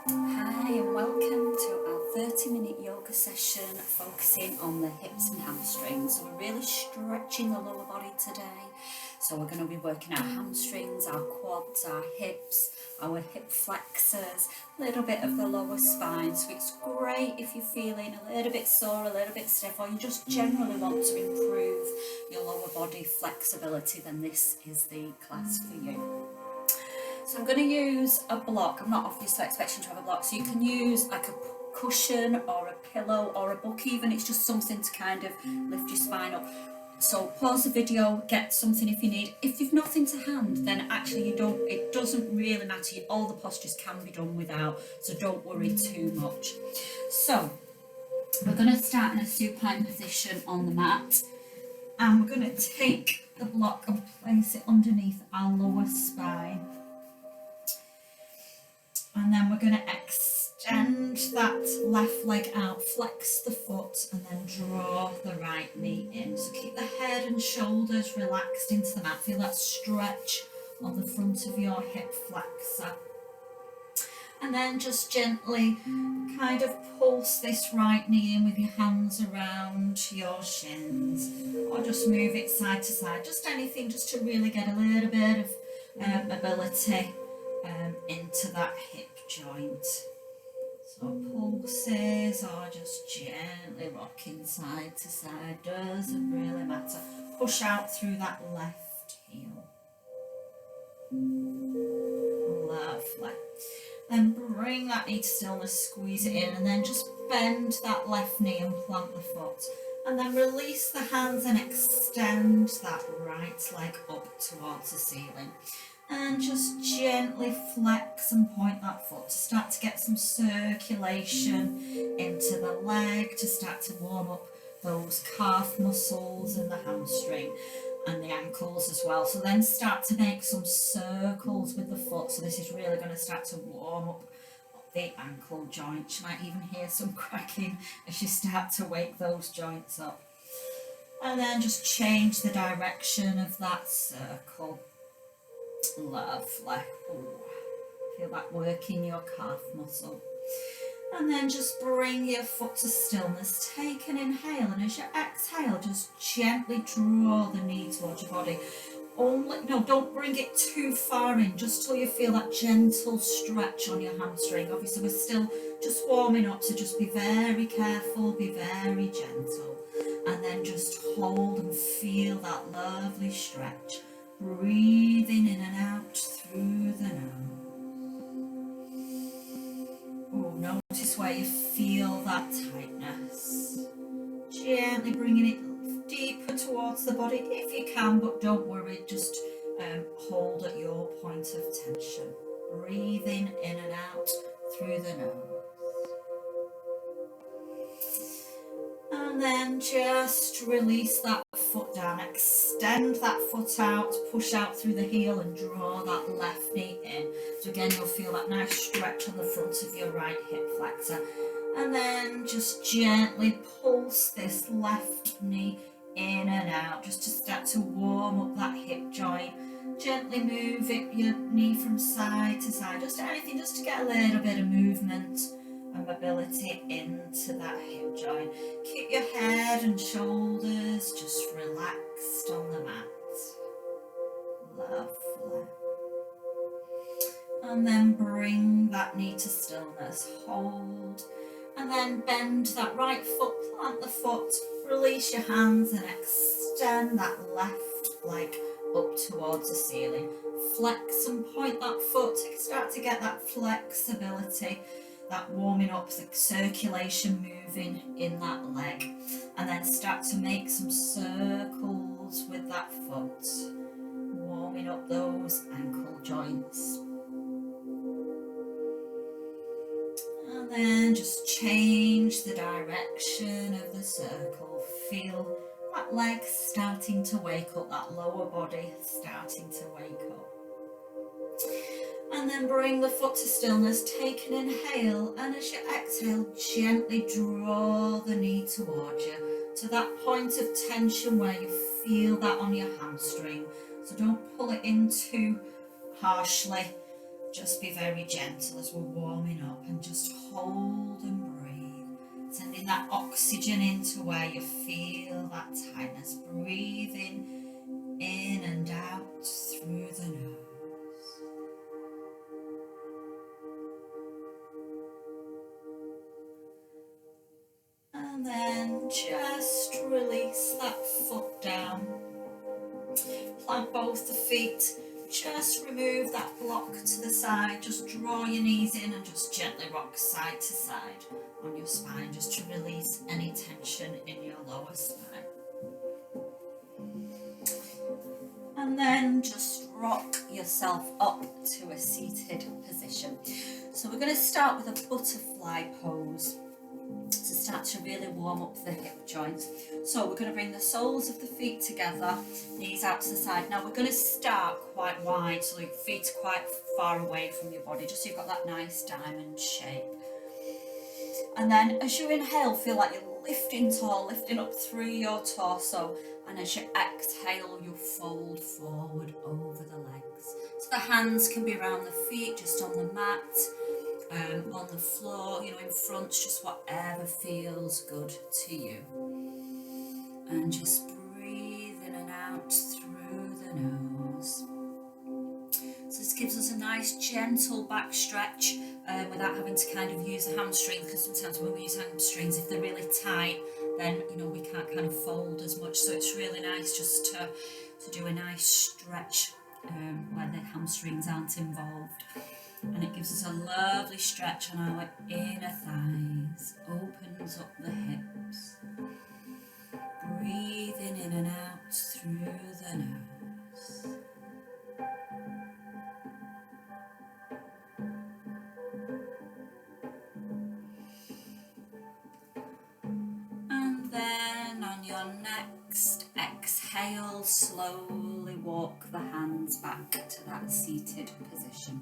Hi and welcome to our 30-minute yoga session focusing on the hips and hamstrings. So we're really stretching the lower body today. So we're going to be working our hamstrings, our quads, our hips, our hip flexors, a little bit of the lower spine. So it's great if you're feeling a little bit sore, a little bit stiff, or you just generally want to improve your lower body flexibility, then this is the class for you. So I'm going to use a block. I'm not obviously expecting to have a block, so you can use like a cushion or a pillow or a book even. It's just something to kind of lift your spine up. So pause the video, get something if you need. If you've nothing to hand, then actually it doesn't really matter. All the postures can be done without, so don't worry too much. So we're going to start in a supine position on the mat, and we're going to take the block and place it underneath our lower spine. And then we're going to extend that left leg out, flex the foot, and then draw the right knee in. So keep the head and shoulders relaxed into the mat. Feel that stretch on the front of your hip flexor. And then just gently kind of pulse this right knee in with your hands around your shins. Or just move it side to side. Just anything just to really get a little bit of mobility into that hip joint. So pulses or just gently rocking side to side, doesn't really matter. Push out through that left heel. Lovely. Then bring that knee to stillness, squeeze it in, and then just bend that left knee and plant the foot. And then release the hands and extend that right leg up towards the ceiling. And just gently flex and point that foot to start to get some circulation into the leg, to start to warm up those calf muscles and the hamstring and the ankles as well. So then start to make some circles with the foot. So this is really going to start to warm up the ankle joints. You might even hear some cracking as you start to wake those joints up. And then just change the direction of that circle. Lovely. Ooh, feel that working your calf muscle. And then just bring your foot to stillness. Take an inhale, and as you exhale, just gently draw the knee towards your body. Don't bring it too far in, just till you feel that gentle stretch on your hamstring. Obviously, we're still just warming up, so just be very careful, be very gentle. And then just hold and feel that lovely stretch. Breathing in and out through the nose. Oh, notice where you feel that tightness. Gently bringing it deeper towards the body if you can, but don't worry, just hold at your point of tension. Breathing in and out through the nose. And then just release that foot down, extend that foot out, push out through the heel and draw that left knee in. So again, you'll feel that nice stretch on the front of your right hip flexor. And then just gently pulse this left knee in and out, just to start to warm up that hip joint. Gently move your knee from side to side, just anything, just to get a little bit of movement and mobility into that hip joint. Keep your head and shoulders just relaxed on the mat. Lovely. And then bring that knee to stillness. Hold. And then bend that right foot, plant the foot, release your hands and extend that left leg up towards the ceiling. Flex and point that foot. Start to get that flexibility, that warming up, the circulation moving in that leg, and then start to make some circles with that foot, warming up those ankle joints. And then just change the direction of the circle. Feel that leg starting to wake up, that lower body starting to wake up. And then bring the foot to stillness, take an inhale, and as you exhale, gently draw the knee towards you to that point of tension where you feel that on your hamstring. So don't pull it in too harshly. Just be very gentle as we're warming up, and just hold and breathe. Sending that oxygen into where you feel that tightness. Breathing in and out through the nose. And then just release that foot down. Plant both the feet. Just remove that block to the side. Just draw your knees in and just gently rock side to side on your spine, just to release any tension in your lower spine. And then just rock yourself up to a seated position. So we're going to start with a butterfly pose to start to really warm up the hip joints. So we're going to bring the soles of the feet together, knees out to the side. Now we're going to start quite wide, so your feet are quite far away from your body, just so you've got that nice diamond shape. And then as you inhale, feel like you're lifting tall, lifting up through your torso. And as you exhale, you fold forward over the legs. So the hands can be around the feet, just on the mat, on the floor, in front, just whatever feels good to you. And just breathe in and out through the nose. So this gives us a nice gentle back stretch without having to kind of use the hamstrings, because sometimes when we use hamstrings, if they're really tight, then we can't kind of fold as much. So it's really nice just to do a nice stretch where the hamstrings aren't involved. And it gives us a lovely stretch on our inner thighs, opens up the hips. Breathing in and out through the nose. And then on your next exhale, slowly walk the hands back to that seated position.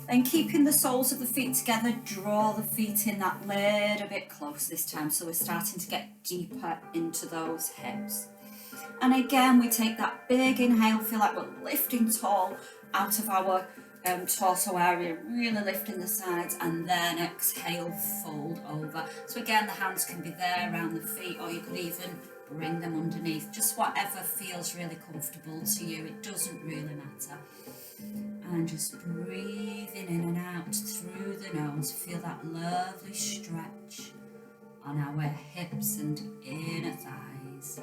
Then keeping the soles of the feet together, draw the feet in that little bit close this time, so we're starting to get deeper into those hips. And again, we take that big inhale, feel like we're lifting tall out of our torso area, really lifting the sides, and then exhale, fold over. So again, the hands can be there around the feet, or you could even bring them underneath, just whatever feels really comfortable to you. It doesn't really matter. And just breathing in and out through the nose. Feel that lovely stretch on our hips and inner thighs.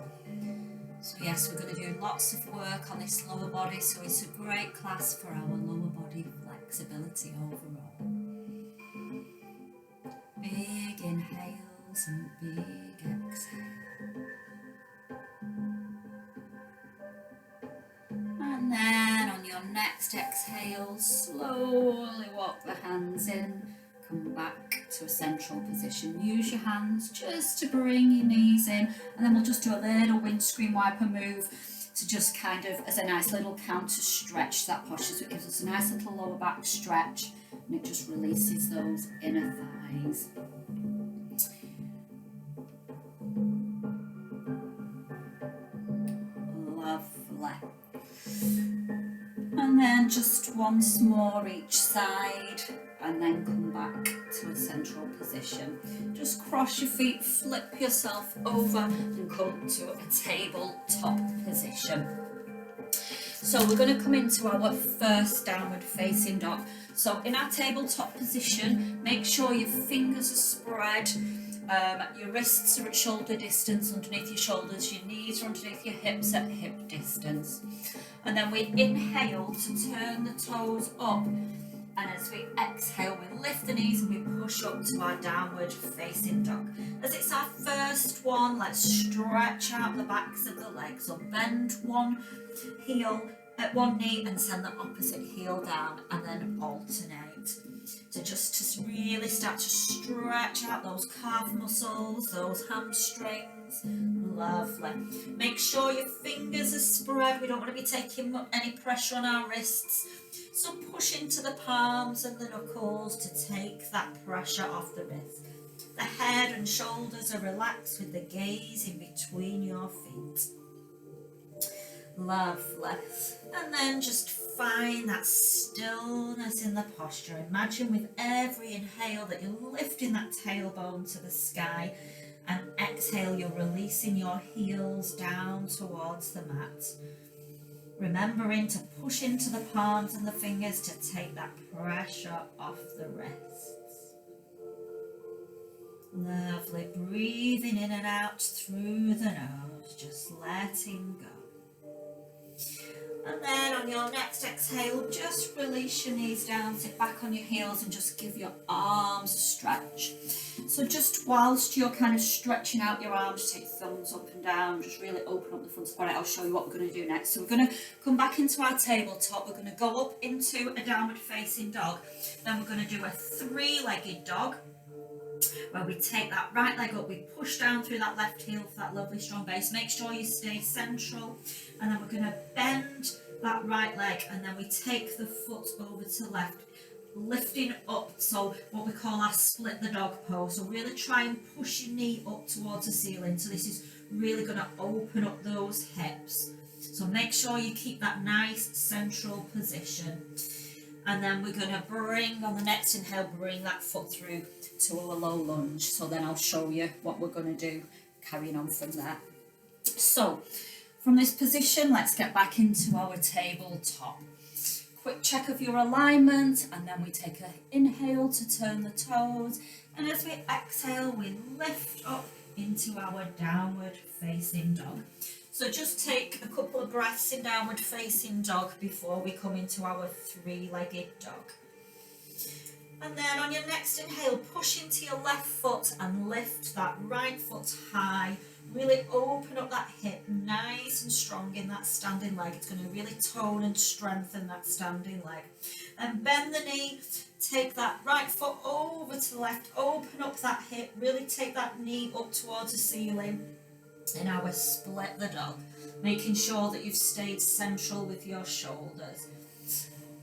So yes, we're going to do lots of work on this lower body, so it's a great class for our lower body flexibility overall. Big inhales and big exhales. And then on your next exhale, slowly walk the hands in, come back to a central position. Use your hands just to bring your knees in, and then we'll just do a little windscreen wiper move to just kind of, as a nice little counter stretch that posture. So it gives us a nice little lower back stretch, and it just releases those inner thighs. Lovely. And then just once more each side, and then come back to a central position. Just cross your feet, flip yourself over, and come to a tabletop position. So we're going to come into our first downward facing dog. So in our tabletop position, make sure your fingers are spread. Your wrists are at shoulder distance underneath your shoulders, your knees are underneath your hips at hip distance. And then we inhale to turn the toes up, and as we exhale, we lift the knees and we push up to our downward facing dog. As it's our first one, let's stretch out the backs of the legs. So bend one heel at one knee and send the opposite heel down, and then alternate. So just to really start to stretch out those calf muscles, those hamstrings. Lovely. Make sure your fingers are spread. We don't want to be taking any pressure on our wrists. So push into the palms and the knuckles to take that pressure off the wrist. The head and shoulders are relaxed with the gaze in between your feet. Lovely. And then just find that stillness in the posture. Imagine with every inhale that you're lifting that tailbone to the sky, and exhale, you're releasing your heels down towards the mat. Remembering to push into the palms and the fingers to take that pressure off the wrists. Lovely. Breathing in and out through the nose, just letting go. And then on your next exhale, just release your knees down, sit back on your heels and just give your arms a stretch. So just whilst you're kind of stretching out your arms, take thumbs up and down, just really open up the front of the body. I'll show you what we're going to do next. So we're going to come back into our tabletop. We're going to go up into a downward facing dog. Then we're going to do a three-legged dog, where we take that right leg up, we push down through that left heel for that lovely strong base. Make sure you stay central, and then we're going to bend that right leg, and then we take the foot over to left, lifting up, so what we call our split the dog pose. So really try and push your knee up towards the ceiling. So this is really going to open up those hips. So make sure you keep that nice central position. And then we're going to bring, on the next inhale, bring that foot through to a low lunge. So then I'll show you what we're going to do, carrying on from there. So from this position, let's get back into our tabletop. Quick check of your alignment, and then we take an inhale to turn the toes. And as we exhale, we lift up into our downward facing dog. So just take a couple of breaths in downward facing dog before we come into our three-legged dog. And then on your next inhale, push into your left foot and lift that right foot high. Really open up that hip nice and strong in that standing leg. It's going to really tone and strengthen that standing leg. And bend the knee, take that right foot over to the left, open up that hip, really take that knee up towards the ceiling. In our split the dog, making sure that you've stayed central with your shoulders.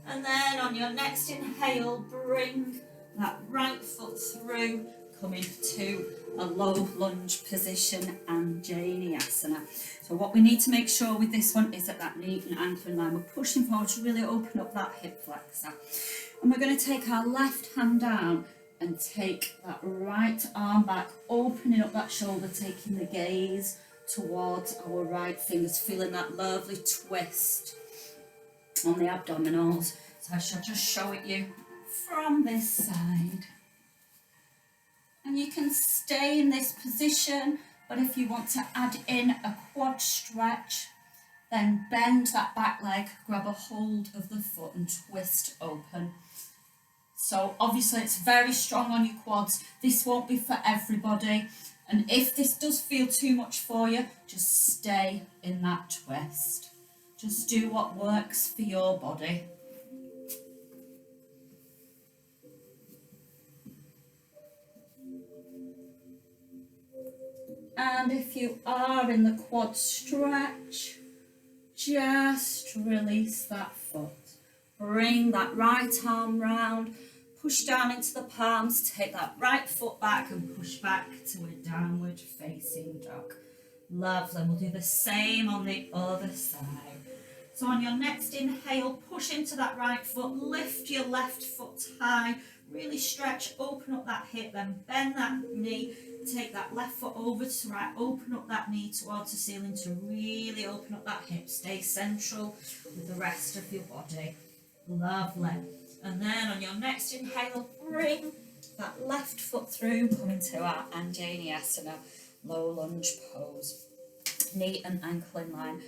And then on your next inhale, bring that right foot through, coming to a low lunge position, Anjaneyasana. So what we need to make sure with this one is that knee and ankle in line. We're pushing forward to really open up that hip flexor. And we're going to take our left hand down and take that right arm back, opening up that shoulder, taking the gaze towards our right fingers, feeling that lovely twist on the abdominals. So I shall just show it you from this side. And you can stay in this position, but if you want to add in a quad stretch, then bend that back leg, grab a hold of the foot and twist open. So obviously it's very strong on your quads. This won't be for everybody. And if this does feel too much for you, just stay in that twist. Just do what works for your body. And if you are in the quad stretch, just release that foot. Bring that right arm round, push down into the palms, take that right foot back and push back to a downward facing dog. Lovely. We'll do the same on the other side. So on your next inhale, push into that right foot, lift your left foot high, really stretch, open up that hip, then bend that knee, take that left foot over to right, open up that knee towards the ceiling to really open up that hip, stay central with the rest of your body. Lovely. And then on your next inhale, bring that left foot through, come into our Anjaneyasana, low lunge pose. Knee and ankle in line.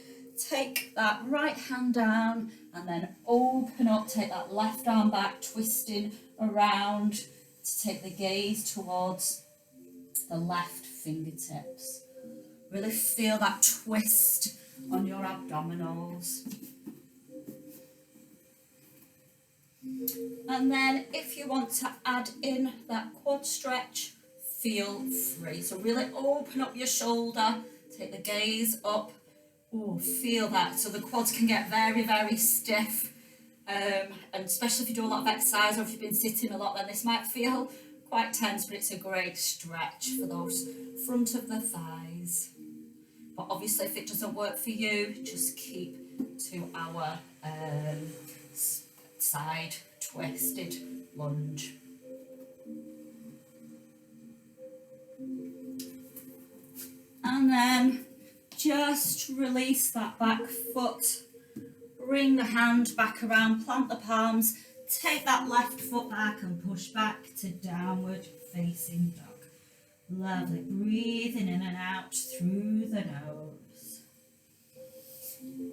Take that right hand down and then open up, take that left arm back, twisting around to take the gaze towards the left fingertips. Really feel that twist on your abdominals. And then if you want to add in that quad stretch, feel free. So really open up your shoulder, take the gaze up. Oh, feel that. So the quads can get very, very stiff. And especially if you do a lot of exercise or if you've been sitting a lot, then this might feel quite tense, but it's a great stretch for those front of the thighs. But obviously if it doesn't work for you, just keep to our side twisted lunge. And then just release that back foot, bring the hand back around, plant the palms, take that left foot back and push back to downward facing dog. Lovely, breathing in and out through the nose.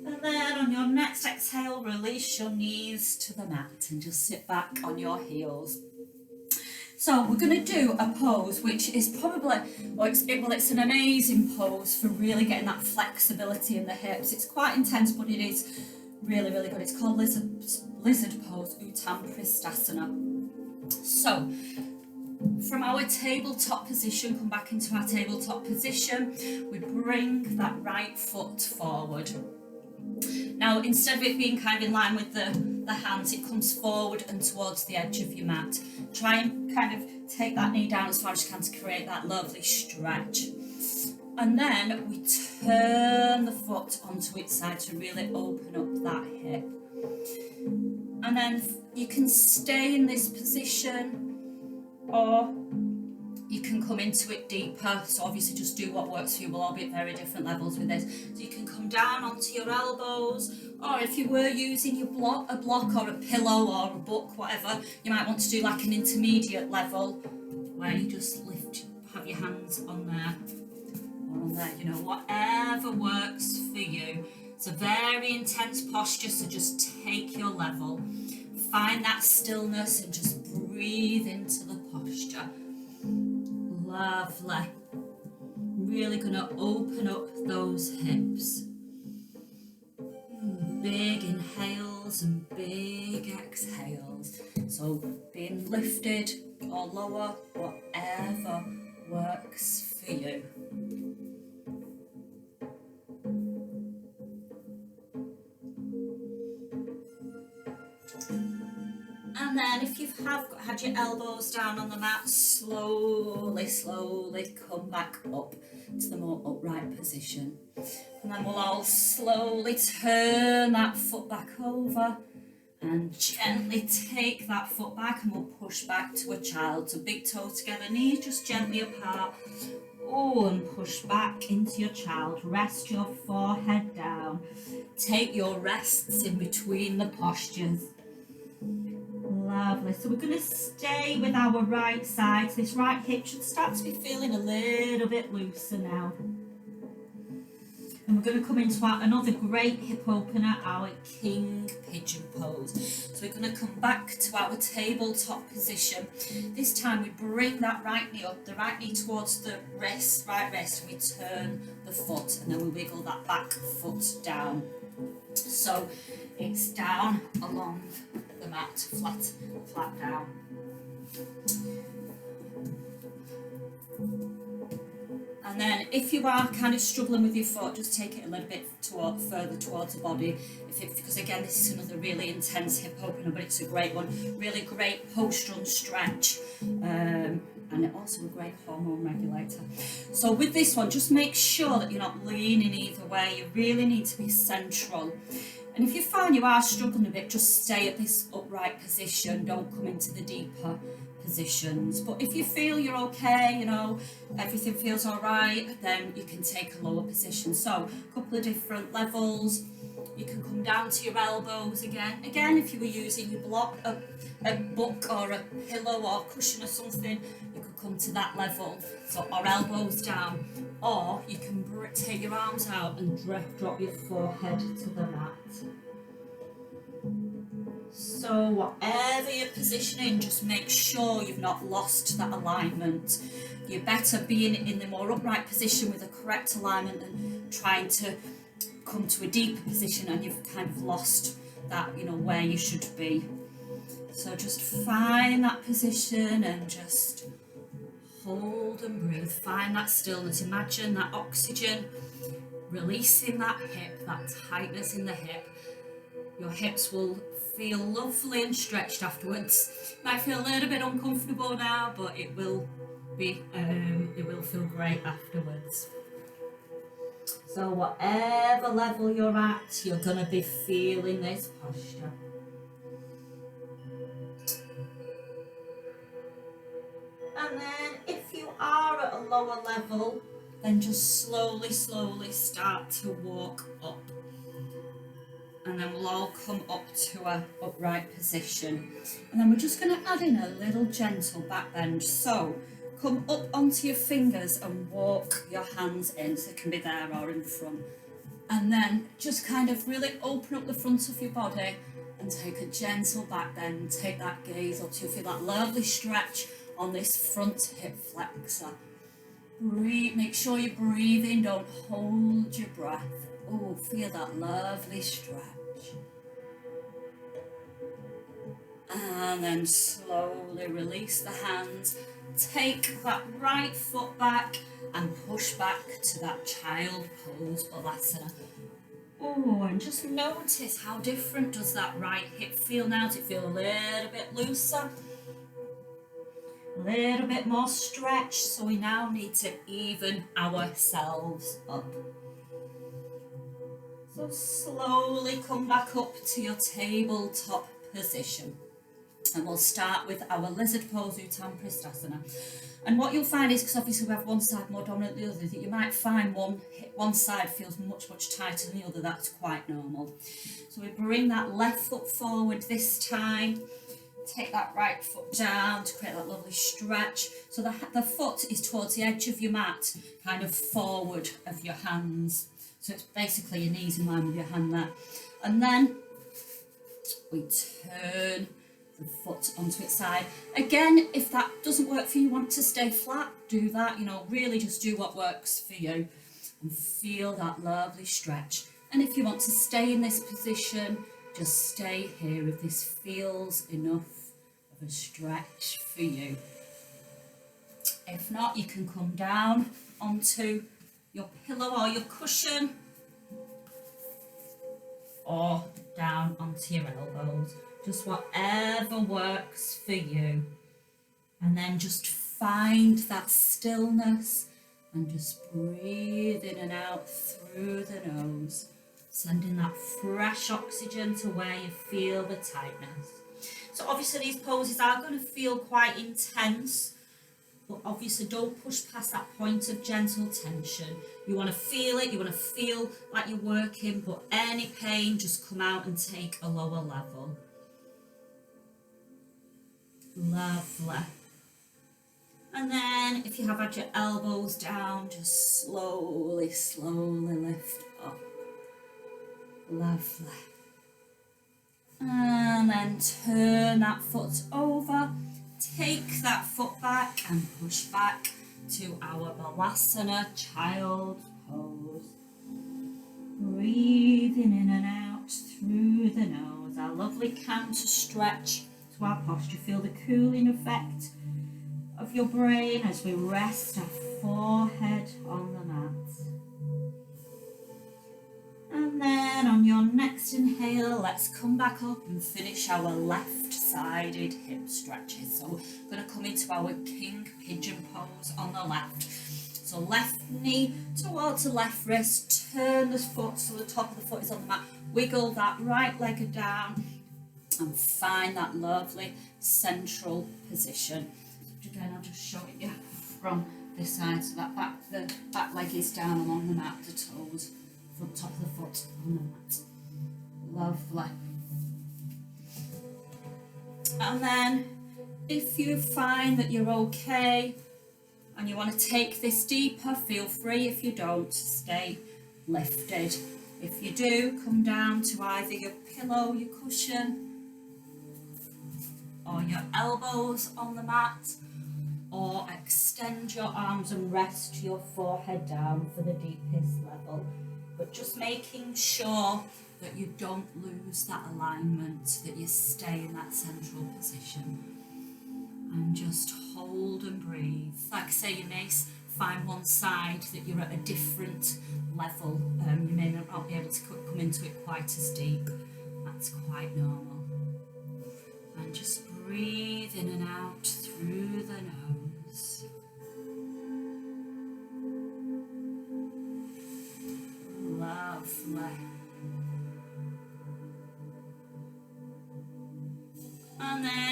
And then on your next exhale, release your knees to the mat and just sit back on your heels. So we're going to do a pose which is probably, it's an amazing pose for really getting that flexibility in the hips. It's quite intense, but it is really, really good. It's called lizard pose, Uttam Pristhasana. So from our tabletop position, come back into our tabletop position. We bring that right foot forward. Now, instead of it being kind of in line with the hands, it comes forward and towards the edge of your mat. Try and kind of take that knee down as far as you can to create that lovely stretch. And then we turn the foot onto its side to really open up that hip. And then you can stay in this position, or you can come into it deeper. So obviously just do what works for you. We'll all be at very different levels with this. So you can come down onto your elbows, or if you were using a block or a pillow or a book, whatever, you might want to do like an intermediate level where you just have your hands on there or on there, you know, whatever works for you. It's a very intense posture, so just take your level. Find that stillness and just breathe into the posture. Lovely. Really going to open up those hips. Big inhales and big exhales. So being lifted or lower, whatever works for you. And then if you have had your elbows down on the mat, slowly come back up to the more upright position. And then we'll all slowly turn that foot back over and gently take that foot back, and we'll push back to a child. So big toes together, knees just gently apart. Oh, and push back into your child. Rest your forehead down. Take your rests in between the postures. Lovely. So we're going to stay with our right side. So this right hip should start to be feeling a little bit looser now. And we're going to come into another great hip opener, our king pigeon pose. So we're going to come back to our tabletop position. This time we bring that right knee up, the right knee towards the wrist, right wrist, and we turn the foot, and then we wiggle that back foot down. So it's down along the mat, flat down. And then if you are kind of struggling with your foot, just take it a little bit further towards the body. Because again, this is another really intense hip opener, but it's a great one. Really great post-run stretch. And also a great hormone regulator. So with this one, just make sure that you're not leaning either way. You really need to be central. And if you find you are struggling a bit, just stay at this upright position. Don't come into the deeper positions. But if you feel you're okay, you know, everything feels all right, then you can take a lower position. So a couple of different levels. You can come down to your elbows again. Again, if you were using your block, a book or a pillow or cushion or something, you could come to that level. So our elbows down. Or you can take your arms out and drop your forehead to the mat. So whatever you're positioning, just make sure you've not lost that alignment. You're better being in the more upright position with the correct alignment than trying to come to a deeper position and you've kind of lost that, you know, where you should be. So just find that position and just hold and breathe. Find that stillness. Imagine that oxygen releasing that hip, that tightness in the hip. Your hips will feel lovely and stretched afterwards. You might feel a little bit uncomfortable now, but it will feel great afterwards. So whatever level you're at, you're going to be feeling this posture. And then if you are at a lower level, then just slowly start to walk up. And then we'll all come up to a upright position. And then we're just going to add in a little gentle back bend. So come up onto your fingers and walk your hands in, so it can be there or in front. And then just kind of really open up the front of your body and take a gentle back bend. Take that gaze up to you. Feel that lovely stretch on this front hip flexor. Breathe, make sure you're breathing, don't hold your breath. Oh, feel that lovely stretch. And then slowly release the hands. Take that right foot back and push back to that child pose, Balasana. Oh, and just notice how different does that right hip feel now. Does it feel a little bit looser? A little bit more stretch, so we now need to even ourselves up. So slowly come back up to your tabletop position. And we'll start with our lizard pose, Uttam Pristhasana. And what you'll find is, because obviously we have one side more dominant than the other, that you might find one side feels much tighter than the other. That's quite normal. So we bring that left foot forward this time. Take that right foot down to create that lovely stretch. So the foot is towards the edge of your mat, kind of forward of your hands. So it's basically your knees in line with your hand there. And then we turn the foot onto its side. Again, if that doesn't work for you, you want to stay flat, do that. You know, really just do what works for you and feel that lovely stretch. And if you want to stay in this position, just stay here if this feels enough of a stretch for you. If not, you can come down onto your pillow or your cushion or down onto your elbows. Just whatever works for you. And then just find that stillness and just breathe in and out through the nose, sending that fresh oxygen to where you feel the tightness. So obviously these poses are going to feel quite intense, but obviously don't push past that point of gentle tension. You want to feel it, you want to feel like you're working, but any pain, just come out and take a lower level. Lovely. And then if you have had your elbows down, just slowly lift up. Lovely. And then turn that foot over. Take that foot back and push back to our Balasana child pose. Breathing in and out through the nose. Our lovely counter stretch to our posture. Feel the cooling effect of your brain as we rest our forehead on the mat. And then on your next inhale, let's come back up and finish our left-sided hip stretches. So we're going to come into our king pigeon pose on the left. So left knee towards the left wrist, turn the foot so the top of the foot is on the mat. Wiggle that right leg down and find that lovely central position. Again, I'll just show it you from this side, so that the back leg is down along the mat, the toes, front top of the foot on the mat. Lovely. And then if you find that you're okay and you want to take this deeper, feel free. If you don't, stay lifted. If you do, come down to either your pillow, your cushion, or your elbows on the mat, or extend your arms and rest your forehead down for the deepest level. But just making sure that you don't lose that alignment, that you stay in that central position. And just hold and breathe. Like I say, you may find one side that you're at a different level. You may not be able to come into it quite as deep. That's quite normal. And just breathe in and out through the nose.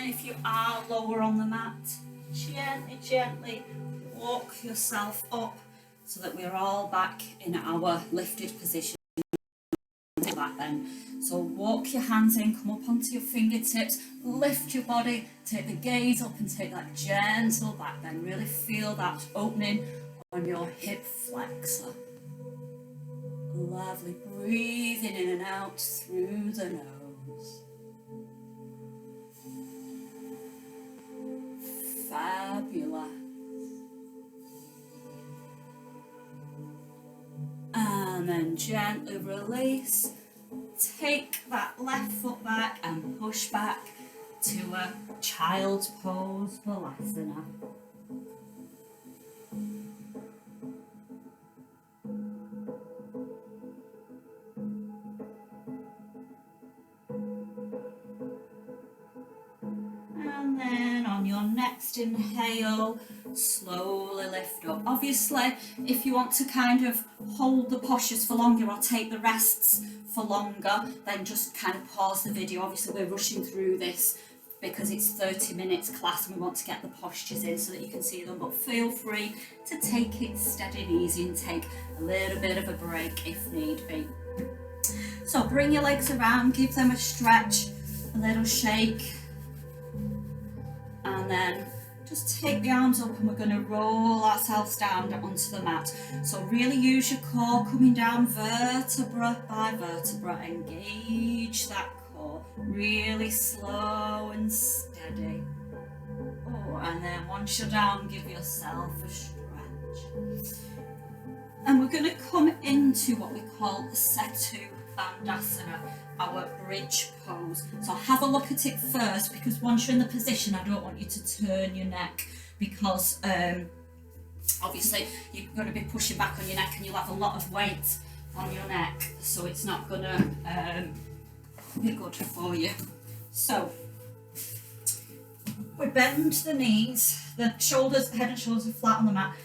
then if you are lower on the mat, gently walk yourself up so that we're all back in our lifted position. Back then. So walk your hands in, come up onto your fingertips, lift your body, take the gaze up and take that gentle back bend. Really feel that opening on your hip flexor. Lovely, breathing in and out through the nose. Fabulous. And then gently release. Take that left foot back and push back to a child's pose, Balasana. And then on your next inhale, slowly lift up. Obviously, if you want to kind of hold the postures for longer or take the rests for longer, then just kind of pause the video. Obviously, we're rushing through this because it's 30 minutes class and we want to get the postures in so that you can see them, but feel free to take it steady and easy and take a little bit of a break if need be. So bring your legs around, give them a stretch, a little shake, and then just take the arms up and we're going to roll ourselves down onto the mat. So really use your core, coming down vertebra by vertebra. Engage that core, really slow and steady. Oh, and then once you're down, give yourself a stretch. And we're going to come into what we call Setu Bandhasana, our bridge pose. So have a look at it first, because once you're in the position, I don't want you to turn your neck, because obviously you're going to be pushing back on your neck and you'll have a lot of weight on your neck, so it's not going to be good for you. So we bend the knees, the shoulders, head and shoulders are flat on the mat,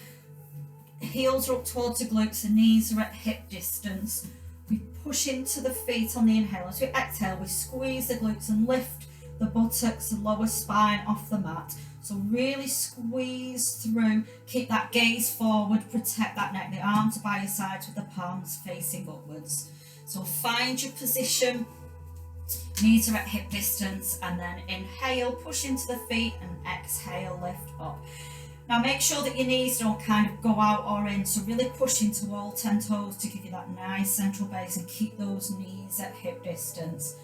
heels are up towards the glutes, the knees are at hip distance. We push into the feet on the inhale. As we exhale, we squeeze the glutes and lift the buttocks and lower spine off the mat. So really squeeze through, keep that gaze forward, protect that neck. The arms are by your sides with the palms facing upwards. So find your position, knees are at hip distance, and then inhale, push into the feet, and exhale, lift up. Now make sure that your knees don't kind of go out or in, so really push into all 10 toes to give you that nice central base and keep those knees at hip distance.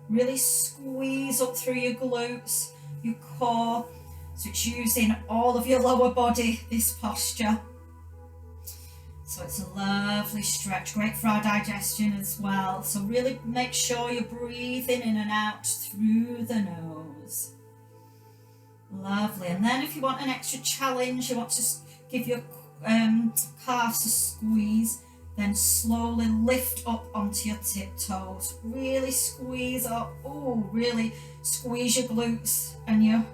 Really squeeze up through your glutes, your core, so it's using all of your lower body, this posture. So it's a lovely stretch, great for our digestion as well. So really make sure you're breathing in and out through the nose. Lovely. And then if you want an extra challenge, you want to give your calves a squeeze, then slowly lift up onto your tiptoes. Really squeeze up. Oh, really squeeze your glutes and your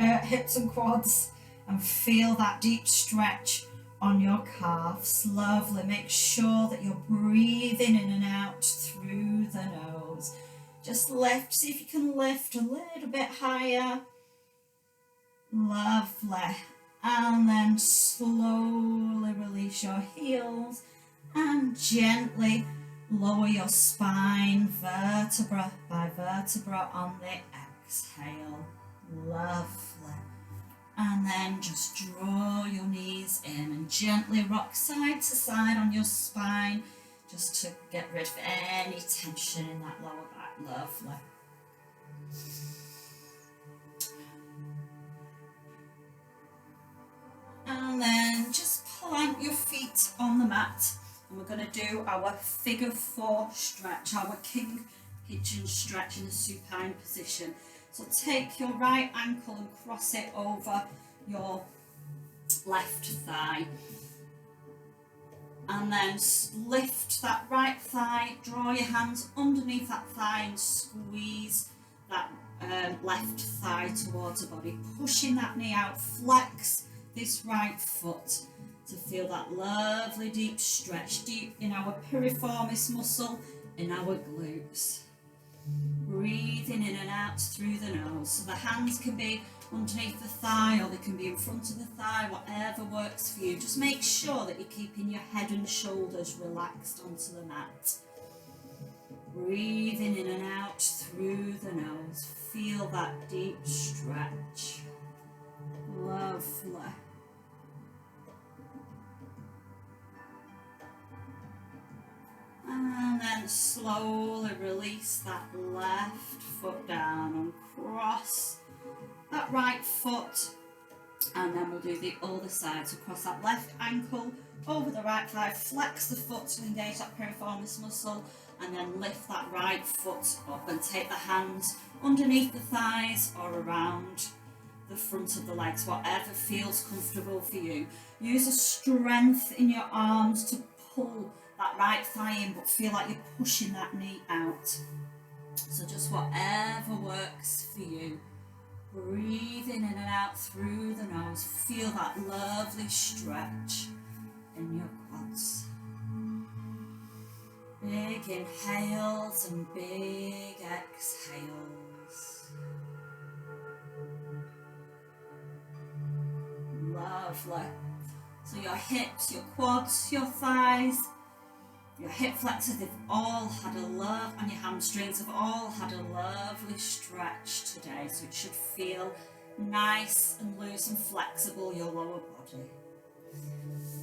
hips and quads, and feel that deep stretch on your calves. Lovely. Make sure that you're breathing in and out through the nose. Just lift. See if you can lift a little bit higher. Lovely. And then slowly release your heels and gently lower your spine vertebra by vertebra on the exhale. Lovely. And then just draw your knees in and gently rock side to side on your spine, just to get rid of any tension in that lower back. Lovely. And then just plant your feet on the mat, and we're going to do our figure 4 stretch, our king pigeon stretch in a supine position. So take your right ankle and cross it over your left thigh, and then lift that right thigh, draw your hands underneath that thigh and squeeze that left thigh towards the body, pushing that knee out. Flex this right foot to feel that lovely deep stretch, deep in our piriformis muscle, in our glutes. Breathing in and out through the nose. So the hands can be underneath the thigh or they can be in front of the thigh, whatever works for you. Just make sure that you're keeping your head and shoulders relaxed onto the mat. Breathing in and out through the nose. Feel that deep stretch. Lovely. And then slowly release that left foot down and cross that right foot. And then we'll do the other side. So cross that left ankle over the right thigh, flex the foot to engage that piriformis muscle, and then lift that right foot up and take the hands underneath the thighs or around the front of the legs, whatever feels comfortable for you. Use the strength in your arms to pull that right thigh in, but feel like you're pushing that knee out. So just whatever works for you. Breathing in and out through the nose. Feel that lovely stretch in your quads. Big inhales and big exhales. Lovely. So your hips, your quads, your thighs, your hip flexors, they've all had a love, and your hamstrings have all had a lovely stretch today. So it should feel nice and loose and flexible, your lower body.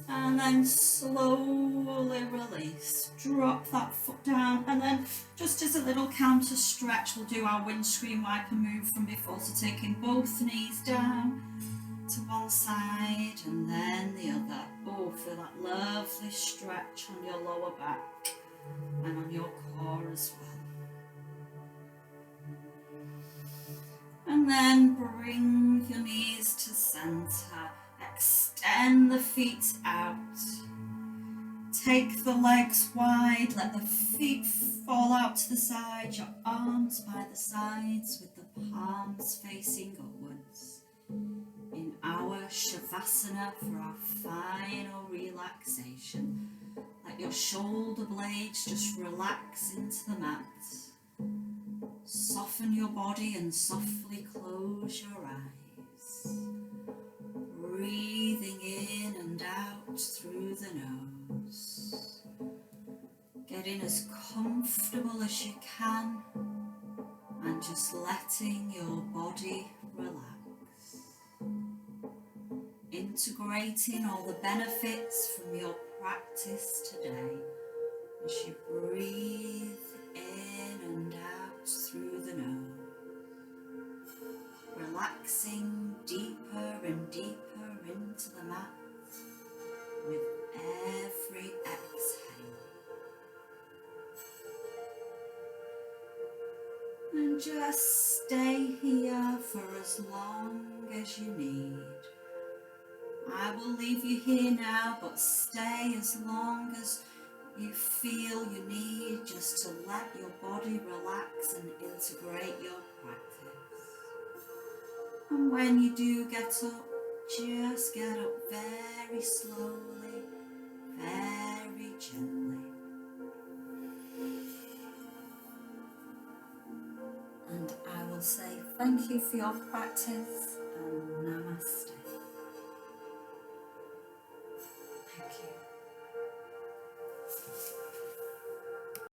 And then slowly release. Drop that foot down, and then just as a little counter stretch, we'll do our windscreen wiper move from before. So taking both knees down to one side and then the other. Oh, feel that lovely stretch on your lower back and on your core as well. And then bring your knees to center. Extend the feet out. Take the legs wide, let the feet fall out to the side, your arms by the sides with the palms facing upwards. In our Shavasana for our final relaxation, let your shoulder blades just relax into the mat. Soften your body and softly close your eyes. Breathing in and out through the nose. Getting as comfortable as you can and just letting your body relax. Integrating all the benefits from your practice today as you breathe in and out through the nose. Relaxing deeper and deeper into the mat with every exhale. And just stay here for as long as you need. I will leave you here now, but stay as long as you feel you need, just to let your body relax and integrate your practice. And when you do get up, just get up very slowly, very gently. And I will say thank you for your practice.